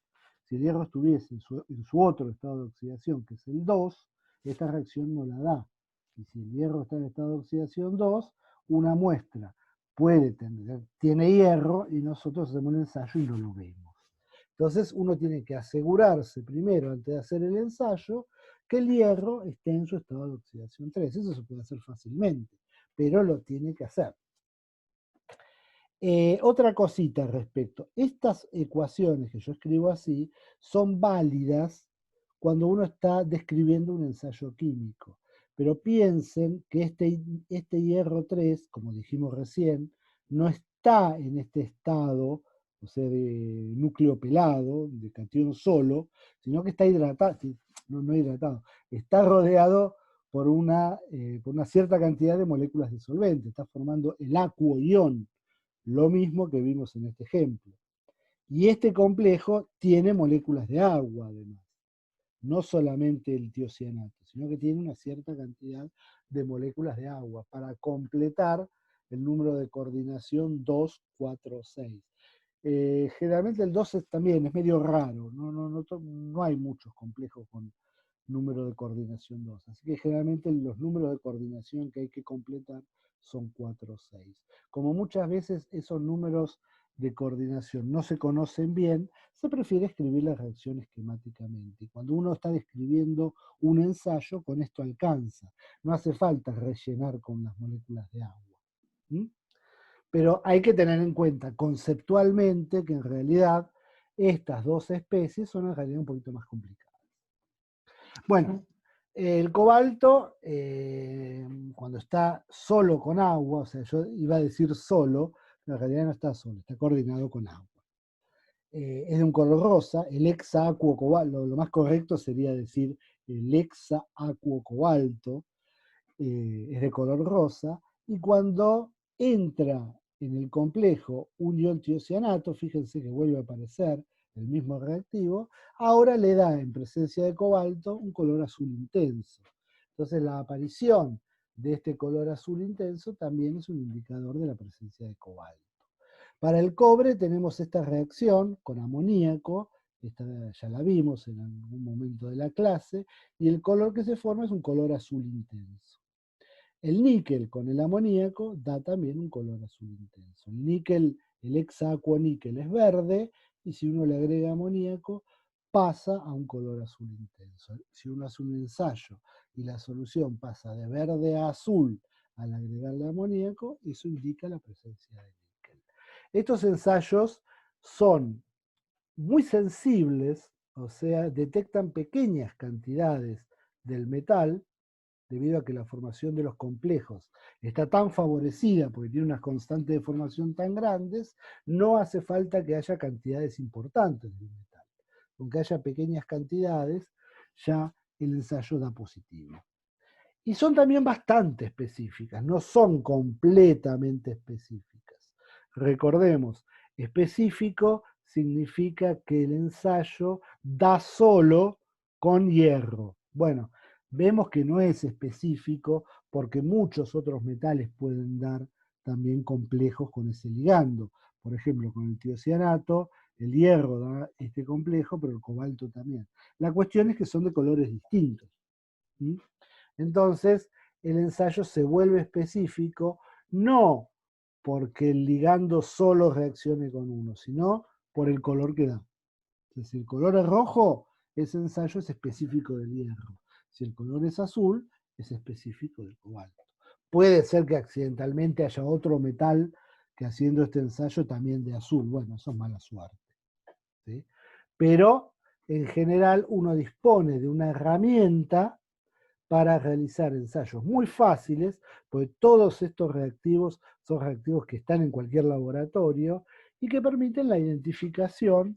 Si el hierro estuviese en su otro estado de oxidación, que es el 2, esta reacción no la da. Y si el hierro está en estado de oxidación 2, una muestra tiene hierro y nosotros hacemos un ensayo y no lo vemos. Entonces uno tiene que asegurarse primero, antes de hacer el ensayo, que el hierro esté en su estado de oxidación 3. Eso se puede hacer fácilmente, pero lo tiene que hacer. Otra cosita al respecto. Estas ecuaciones que yo escribo así son válidas cuando uno está describiendo un ensayo químico. Pero piensen que este hierro 3, como dijimos recién, no está en este estado, o sea, de núcleo pelado, de catión solo, sino que está hidratado, no hidratado, está rodeado por una cierta cantidad de moléculas de solvente, está formando el acuo-ion, lo mismo que vimos en este ejemplo. Y este complejo tiene moléculas de agua, además. No solamente el tiocianato, sino que tiene una cierta cantidad de moléculas de agua para completar el número de coordinación 2, 4, 6. Generalmente el 2 también es medio raro, no hay muchos complejos con número de coordinación 2. Así que generalmente los números de coordinación que hay que completar son 4 o 6. Como muchas veces esos números de coordinación no se conocen bien, se prefiere escribir la reacción esquemáticamente. Y cuando uno está describiendo un ensayo, con esto alcanza. No hace falta rellenar con las moléculas de agua. ¿Mm? Pero hay que tener en cuenta conceptualmente que en realidad estas dos especies son en realidad un poquito más complicadas. Bueno, el cobalto, cuando está solo con agua, o sea, yo iba a decir solo, pero en realidad no está solo, está coordinado con agua. Es de un color rosa, el hexaacuo cobalto, lo más correcto sería decir el hexaacuo cobalto, es de color rosa, y cuando entra en el complejo un ion tiocianato, fíjense que vuelve a aparecer el mismo reactivo, ahora le da en presencia de cobalto un color azul intenso. Entonces la aparición de este color azul intenso también es un indicador de la presencia de cobalto. Para el cobre tenemos esta reacción con amoníaco, esta ya la vimos en algún momento de la clase, y el color que se forma es un color azul intenso. El níquel con el amoníaco da también un color azul intenso. El níquel, el hexaacuoníquel es verde, y si uno le agrega amoníaco, pasa a un color azul intenso. Si uno hace un ensayo y la solución pasa de verde a azul al agregarle amoníaco, eso indica la presencia de níquel. Estos ensayos son muy sensibles, o sea, detectan pequeñas cantidades del metal, debido a que la formación de los complejos está tan favorecida porque tiene unas constantes de formación tan grandes, no hace falta que haya cantidades importantes del metal. Aunque haya pequeñas cantidades, ya el ensayo da positivo. Y son también bastante específicas, no son completamente específicas. Recordemos, específico significa que el ensayo da solo con hierro. Bueno, vemos que no es específico porque muchos otros metales pueden dar también complejos con ese ligando. Por ejemplo, con el tiocianato, el hierro da este complejo, pero el cobalto también. La cuestión es que son de colores distintos. ¿Sí? Entonces, el ensayo se vuelve específico no porque el ligando solo reaccione con uno, sino por el color que da. Entonces, si el color es rojo, ese ensayo es específico del hierro. Si el color es azul, es específico del cobalto. Puede ser que accidentalmente haya otro metal que haciendo este ensayo también de azul. Bueno, eso es mala suerte. ¿Sí? Pero en general uno dispone de una herramienta para realizar ensayos muy fáciles, porque todos estos reactivos son reactivos que están en cualquier laboratorio y que permiten la identificación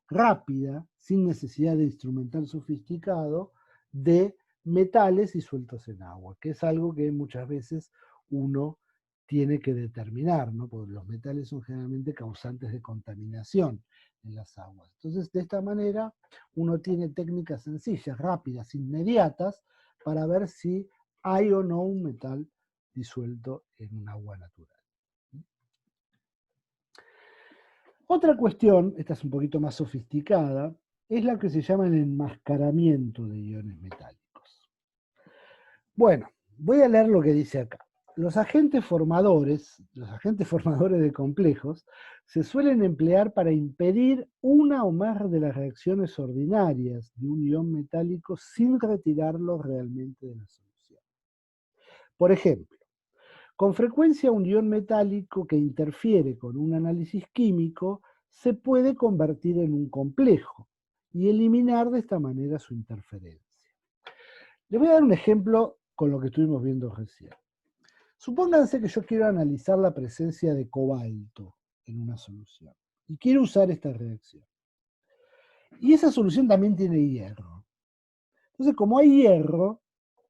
rápida, sin necesidad de instrumental sofisticado, de metales disueltos en agua, que es algo que muchas veces uno tiene que determinar, ¿no? Porque los metales son generalmente causantes de contaminación en las aguas. Entonces, de esta manera, uno tiene técnicas sencillas, rápidas, inmediatas, para ver si hay o no un metal disuelto en un agua natural. Otra cuestión, esta es un poquito más sofisticada, es la que se llama el enmascaramiento de iones metálicos. Bueno, voy a leer lo que dice acá. Los agentes formadores de complejos, se suelen emplear para impedir una o más de las reacciones ordinarias de un ion metálico sin retirarlo realmente de la solución. Por ejemplo, con frecuencia un ion metálico que interfiere con un análisis químico se puede convertir en un complejo y eliminar de esta manera su interferencia. Les voy a dar un ejemplo con lo que estuvimos viendo recién. Supónganse que yo quiero analizar la presencia de cobalto en una solución y quiero usar esta reacción. Y esa solución también tiene hierro. Entonces, como hay hierro,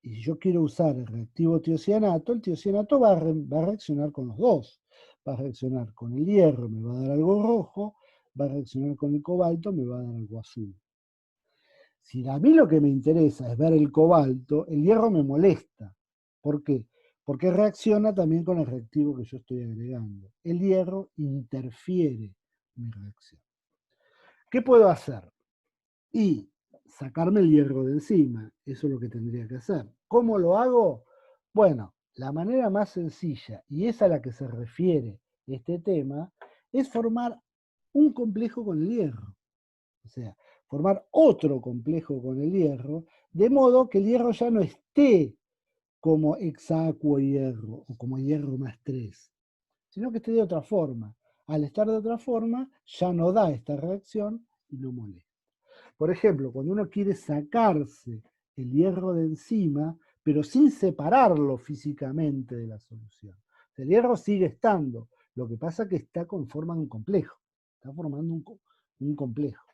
y si yo quiero usar el reactivo tiocianato, el tiocianato va a reaccionar con los dos. Va a reaccionar con el hierro, me va a dar algo rojo, va a reaccionar con el cobalto, me va a dar algo azul. Si a mí lo que me interesa es ver el cobalto, el hierro me molesta. ¿Por qué? Porque reacciona también con el reactivo que yo estoy agregando. El hierro interfiere en mi reacción. ¿Qué puedo hacer? Y sacarme el hierro de encima. Eso es lo que tendría que hacer. ¿Cómo lo hago? Bueno, la manera más sencilla, y es a la que se refiere este tema, es formar un complejo con el hierro. O sea, formar otro complejo con el hierro, de modo que el hierro ya no esté como hexacuo hierro o como hierro más 3, sino que esté de otra forma. Al estar de otra forma, ya no da esta reacción y no molesta. Por ejemplo, cuando uno quiere sacarse el hierro de encima, pero sin separarlo físicamente de la solución. El hierro sigue estando, lo que pasa es que está con forma de un complejo, está formando un complejo.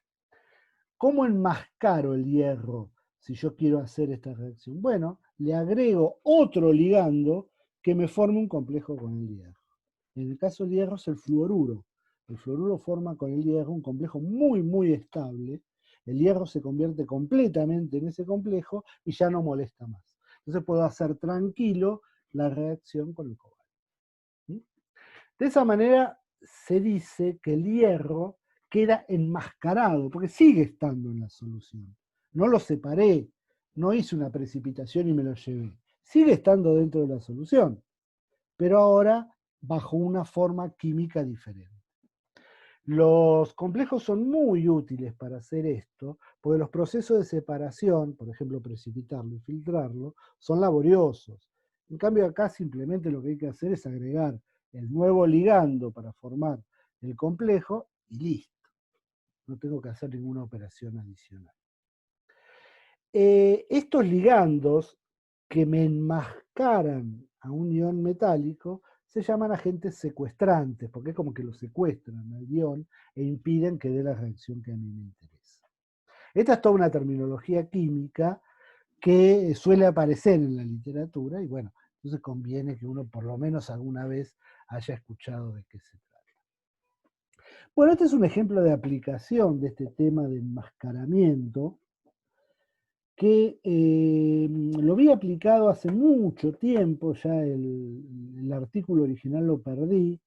¿Cómo enmascaro el hierro si yo quiero hacer esta reacción? Bueno, le agrego otro ligando que me forme un complejo con el hierro. En el caso del hierro es el fluoruro. El fluoruro forma con el hierro un complejo muy, muy estable. El hierro se convierte completamente en ese complejo y ya no molesta más. Entonces puedo hacer tranquilo la reacción con el cobalto. De esa manera se dice que el hierro queda enmascarado, porque sigue estando en la solución. No lo separé, no hice una precipitación y me lo llevé. Sigue estando dentro de la solución, pero ahora bajo una forma química diferente. Los complejos son muy útiles para hacer esto, porque los procesos de separación, por ejemplo, precipitarlo y filtrarlo, son laboriosos. En cambio, acá simplemente lo que hay que hacer es agregar el nuevo ligando para formar el complejo y listo. No tengo que hacer ninguna operación adicional. Estos ligandos que me enmascaran a un ion metálico se llaman agentes secuestrantes, porque es como que lo secuestran al ion e impiden que dé la reacción que a mí me interesa. Esta es toda una terminología química que suele aparecer en la literatura y bueno, entonces conviene que uno por lo menos alguna vez haya escuchado de qué se trata. Bueno, este es un ejemplo de aplicación de este tema de enmascaramiento que lo vi aplicado hace mucho tiempo, ya el artículo original lo perdí,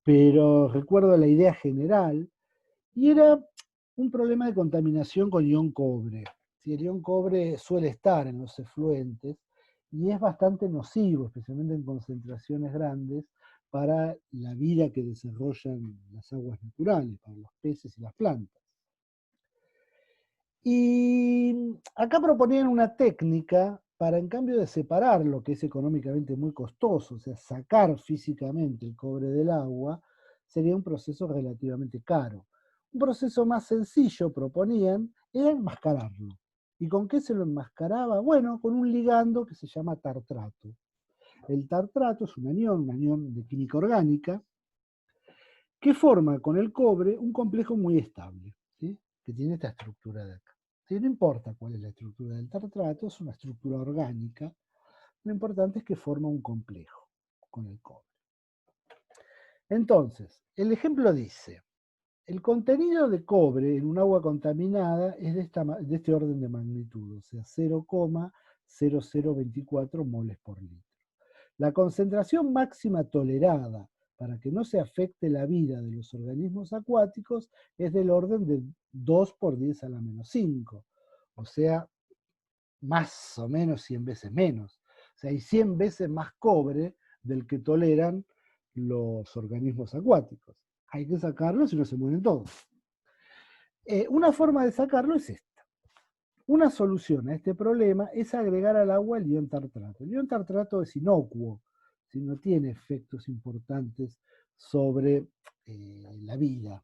pero recuerdo la idea general, y era un problema de contaminación con ion cobre. Si el ion cobre suele estar en los efluentes y es bastante nocivo, especialmente en concentraciones grandes, para la vida que desarrollan las aguas naturales, para los peces y las plantas. Y acá proponían una técnica para, en cambio de separar lo que es económicamente muy costoso, o sea, sacar físicamente el cobre del agua, sería un proceso relativamente caro. Un proceso más sencillo, proponían, era enmascararlo. ¿Y con qué se lo enmascaraba? Bueno, con un ligando que se llama tartrato. El tartrato es un anión de química orgánica, que forma con el cobre un complejo muy estable, ¿sí? Que tiene esta estructura de acá. ¿Sí? No importa cuál es la estructura del tartrato, es una estructura orgánica. Lo importante es que forma un complejo con el cobre. Entonces, el ejemplo dice, el contenido de cobre en un agua contaminada es de este orden de magnitud, o sea, 0,0024 moles por litro. La concentración máxima tolerada para que no se afecte la vida de los organismos acuáticos es del orden de 2 por 10 a la menos 5, o sea, más o menos 100 veces menos. O sea, hay 100 veces más cobre del que toleran los organismos acuáticos. Hay que sacarlo si no se mueren todos. Una forma de sacarlo es esta. Una solución a este problema es agregar al agua el ion tartrato. El ion tartrato es inocuo, si no tiene efectos importantes sobre la vida.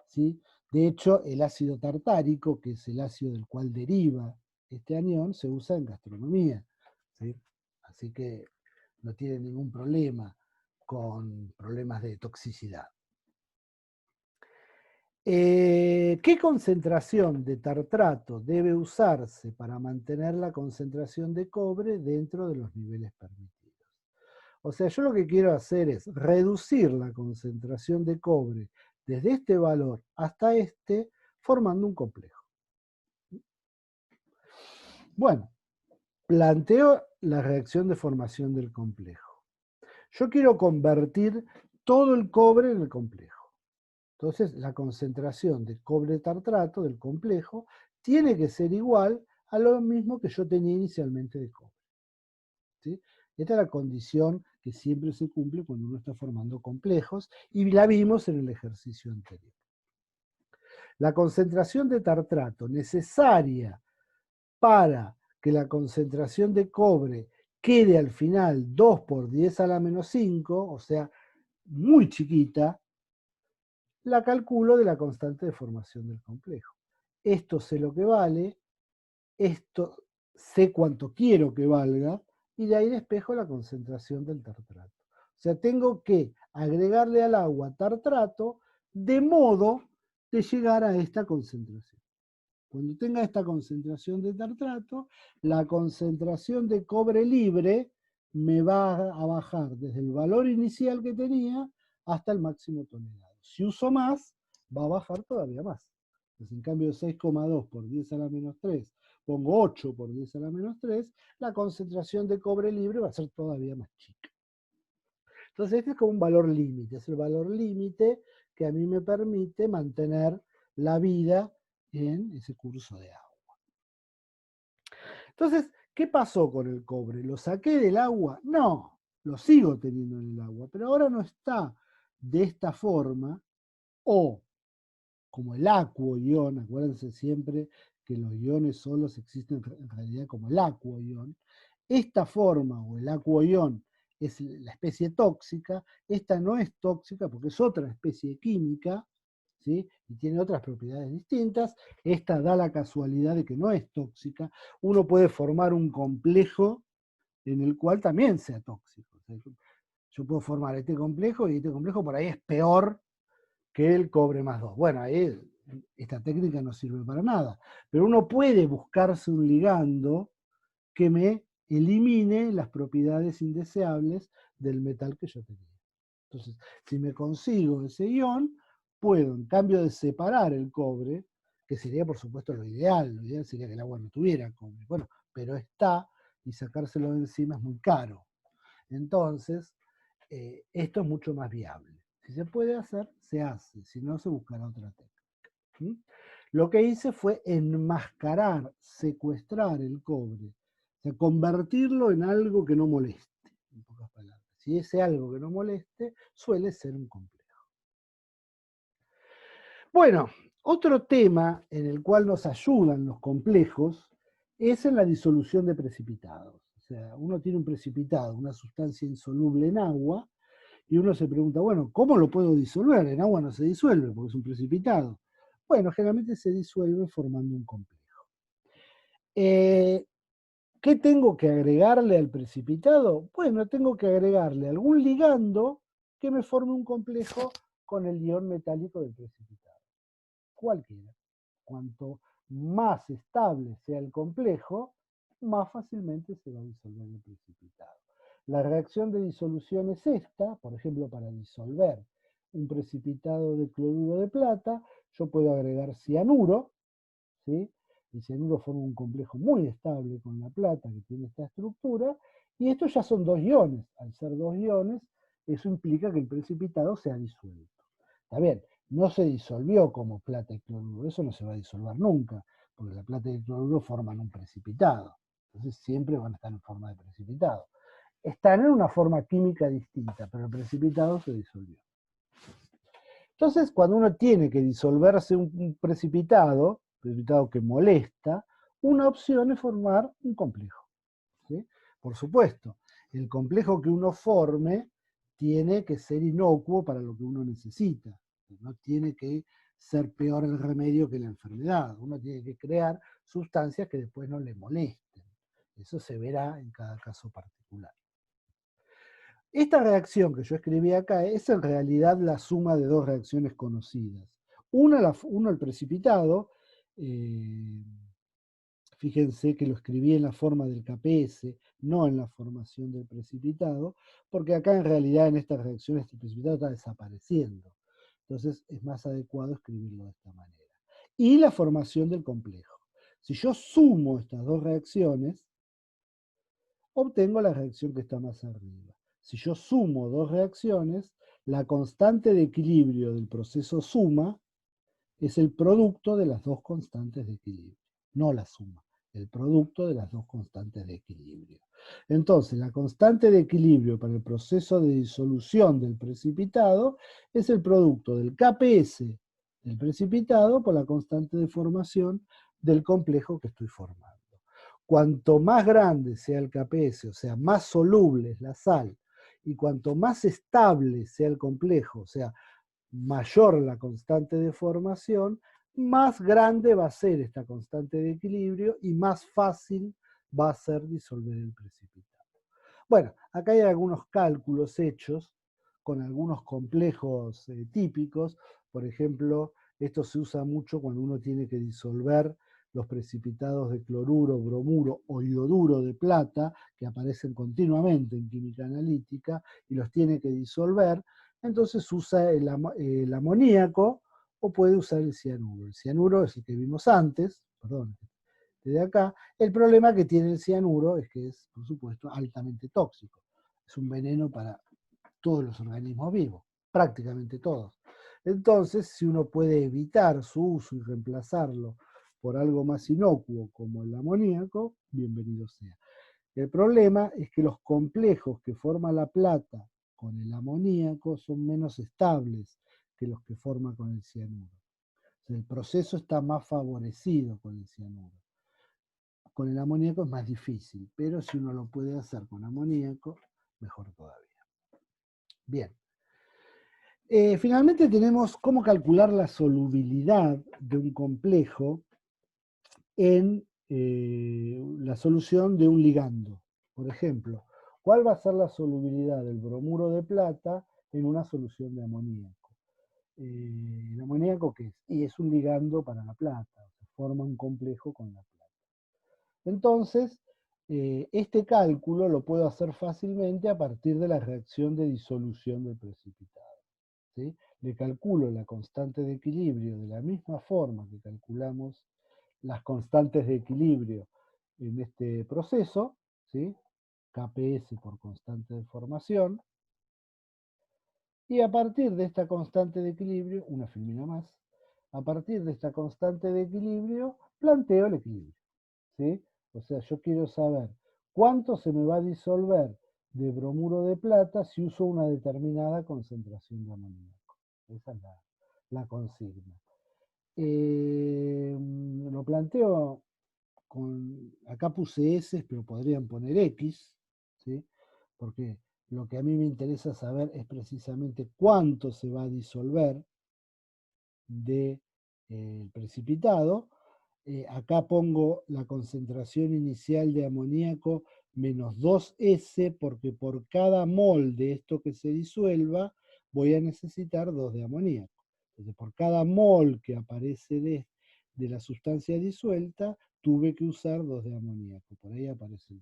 ¿Sí? De hecho, el ácido tartárico, que es el ácido del cual deriva este anión, se usa en gastronomía. ¿Sí? Así que no tiene ningún problema con problemas de toxicidad. ¿Qué concentración de tartrato debe usarse para mantener la concentración de cobre dentro de los niveles permitidos? O sea, yo lo que quiero hacer es reducir la concentración de cobre desde este valor hasta este, formando un complejo. Bueno, planteo la reacción de formación del complejo. Yo quiero convertir todo el cobre en el complejo. Entonces, la concentración de cobre tartrato del complejo tiene que ser igual a lo mismo que yo tenía inicialmente de cobre. ¿Sí? Esta es la condición que siempre se cumple cuando uno está formando complejos y la vimos en el ejercicio anterior. La concentración de tartrato necesaria para que la concentración de cobre quede al final 2 por 10 a la menos 5, o sea, muy chiquita, la calculo de la constante de formación del complejo. Esto sé lo que vale, esto sé cuánto quiero que valga, y de ahí despejo la concentración del tartrato. O sea, tengo que agregarle al agua tartrato de modo de llegar a esta concentración. Cuando tenga esta concentración de tartrato, la concentración de cobre libre me va a bajar desde el valor inicial que tenía hasta el máximo tolerado. Si uso más, va a bajar todavía más. Entonces, en cambio, 6,2 por 10 a la menos 3, pongo 8 por 10 a la menos 3, la concentración de cobre libre va a ser todavía más chica. Entonces, este es como un valor límite, es el valor límite que a mí me permite mantener la vida en ese curso de agua. Entonces, ¿qué pasó con el cobre? ¿Lo saqué del agua? No, lo sigo teniendo en el agua, pero ahora no está de esta forma, o como el acuo-ion, acuérdense siempre que los iones solos existen en realidad como el acuo-ion. Esta forma, o el acuo-ion, es la especie tóxica. Esta no es tóxica porque es otra especie química, ¿sí? Y tiene otras propiedades distintas. Esta da la casualidad de que no es tóxica. Uno puede formar un complejo en el cual también sea tóxico. O sea, yo puedo formar este complejo y este complejo por ahí es peor que el cobre más 2. Bueno, ahí esta técnica no sirve para nada. Pero uno puede buscarse un ligando que me elimine las propiedades indeseables del metal que yo tenía. Entonces, si me consigo ese ion, puedo, en cambio de separar el cobre, que sería por supuesto lo ideal sería que el agua no tuviera cobre, bueno, pero está, y sacárselo de encima es muy caro. Entonces, esto es mucho más viable. Si se puede hacer, se hace, si no, se buscará otra técnica. ¿Sí? Lo que hice fue enmascarar, secuestrar el cobre, o sea, convertirlo en algo que no moleste, en pocas palabras. Si ese algo que no moleste, suele ser un complejo. Bueno, otro tema en el cual nos ayudan los complejos es en la disolución de precipitados. O sea, uno tiene un precipitado, una sustancia insoluble en agua, y uno se pregunta, bueno, ¿cómo lo puedo disolver? En agua no se disuelve porque es un precipitado. Bueno, generalmente se disuelve formando un complejo. ¿Qué tengo que agregarle al precipitado? Bueno, tengo que agregarle algún ligando que me forme un complejo con el ion metálico del precipitado. Cualquiera. Cuanto más estable sea el complejo, más fácilmente se va a disolver el precipitado. La reacción de disolución es esta, por ejemplo, para disolver un precipitado de cloruro de plata, yo puedo agregar cianuro, ¿sí? El cianuro forma un complejo muy estable con la plata que tiene esta estructura, y estos ya son dos iones. Al ser dos iones, eso implica que el precipitado se ha disuelto. Está bien, no se disolvió como plata y cloruro, eso no se va a disolver nunca, porque la plata y el cloruro forman un precipitado. Entonces siempre van a estar en forma de precipitado. Están en una forma química distinta, pero el precipitado se disolvió. Entonces, cuando uno tiene que disolverse un precipitado que molesta, una opción es formar un complejo, ¿sí? Por supuesto, el complejo que uno forme tiene que ser inocuo para lo que uno necesita. No tiene que ser peor el remedio que la enfermedad. Uno tiene que crear sustancias que después no le molesten. Eso se verá en cada caso particular. Esta reacción que yo escribí acá es en realidad la suma de dos reacciones conocidas. Una el precipitado, fíjense que lo escribí en la forma del KPS, no en la formación del precipitado, porque acá en realidad en estas reacciones el precipitado está desapareciendo. Entonces es más adecuado escribirlo de esta manera. Y la formación del complejo. Si yo sumo estas dos reacciones, obtengo la reacción que está más arriba. Si yo sumo dos reacciones, la constante de equilibrio del proceso suma es el producto de las dos constantes de equilibrio, no la suma, el producto de las dos constantes de equilibrio. Entonces, la constante de equilibrio para el proceso de disolución del precipitado es el producto del KPS del precipitado por la constante de formación del complejo que estoy formando. Cuanto más grande sea el KPS, o sea, más soluble es la sal, y cuanto más estable sea el complejo, o sea, mayor la constante de formación, más grande va a ser esta constante de equilibrio y más fácil va a ser disolver el precipitado. Bueno, acá hay algunos cálculos hechos con algunos complejos típicos. Por ejemplo, esto se usa mucho cuando uno tiene que disolver los precipitados de cloruro, bromuro o ioduro de plata, que aparecen continuamente en química analítica, y los tiene que disolver. Entonces usa el amoníaco o puede usar el cianuro. El cianuro es el que vimos antes, perdón, de acá. El problema que tiene el cianuro es que es, por supuesto, altamente tóxico. Es un veneno para todos los organismos vivos, prácticamente todos. Entonces, si uno puede evitar su uso y reemplazarlo por algo más inocuo como el amoníaco, bienvenido sea. El problema es que los complejos que forma la plata con el amoníaco son menos estables que los que forma con el cianuro. O sea, el proceso está más favorecido con el cianuro. Con el amoníaco es más difícil, pero si uno lo puede hacer con amoníaco, mejor todavía. Bien. Finalmente tenemos cómo calcular la solubilidad de un complejo en la solución de un ligando. Por ejemplo, ¿cuál va a ser la solubilidad del bromuro de plata en una solución de amoníaco? ¿El amoníaco qué es? Y es un ligando para la plata, o sea, forma un complejo con la plata. Entonces, este cálculo lo puedo hacer fácilmente a partir de la reacción de disolución del precipitado. ¿Sí? Le calculo la constante de equilibrio de la misma forma que calculamos las constantes de equilibrio en este proceso, ¿sí? KPS por constante de formación, y a partir de esta constante de equilibrio, una filmina más, a partir de esta constante de equilibrio, planteo el equilibrio, ¿sí? O sea, yo quiero saber cuánto se me va a disolver de bromuro de plata si uso una determinada concentración de amoníaco. Esa es la consigna. Lo planteo acá puse S, pero podrían poner X, ¿sí? Porque lo que a mí me interesa saber es precisamente cuánto se va a disolver del precipitado. Acá pongo la concentración inicial de amoníaco menos 2S, porque por cada mol de esto que se disuelva voy a necesitar 2 de amoníaco. Entonces, por cada mol que aparece de de la sustancia disuelta, tuve que usar 2 de amoníaco. Por ahí aparece el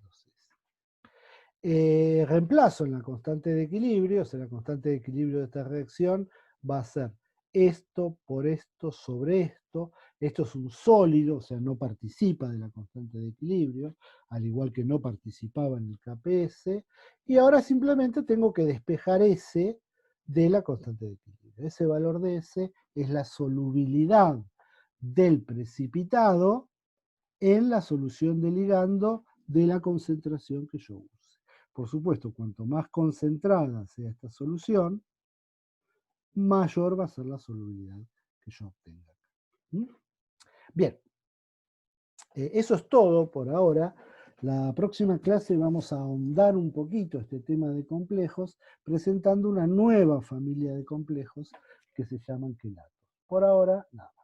2S. Reemplazo en la constante de equilibrio, o sea, la constante de equilibrio de esta reacción va a ser esto por esto sobre esto. Esto es un sólido, o sea, no participa de la constante de equilibrio, al igual que no participaba en el KPS. Y ahora simplemente tengo que despejar S de la constante de equilibrio. Ese valor de S es la solubilidad del precipitado en la solución de ligando de la concentración que yo use. Por supuesto, cuanto más concentrada sea esta solución, mayor va a ser la solubilidad que yo obtenga. ¿Mm? Bien, eso es todo por ahora. La próxima clase vamos a ahondar un poquito este tema de complejos, presentando una nueva familia de complejos que se llaman quelatos. Por ahora, nada.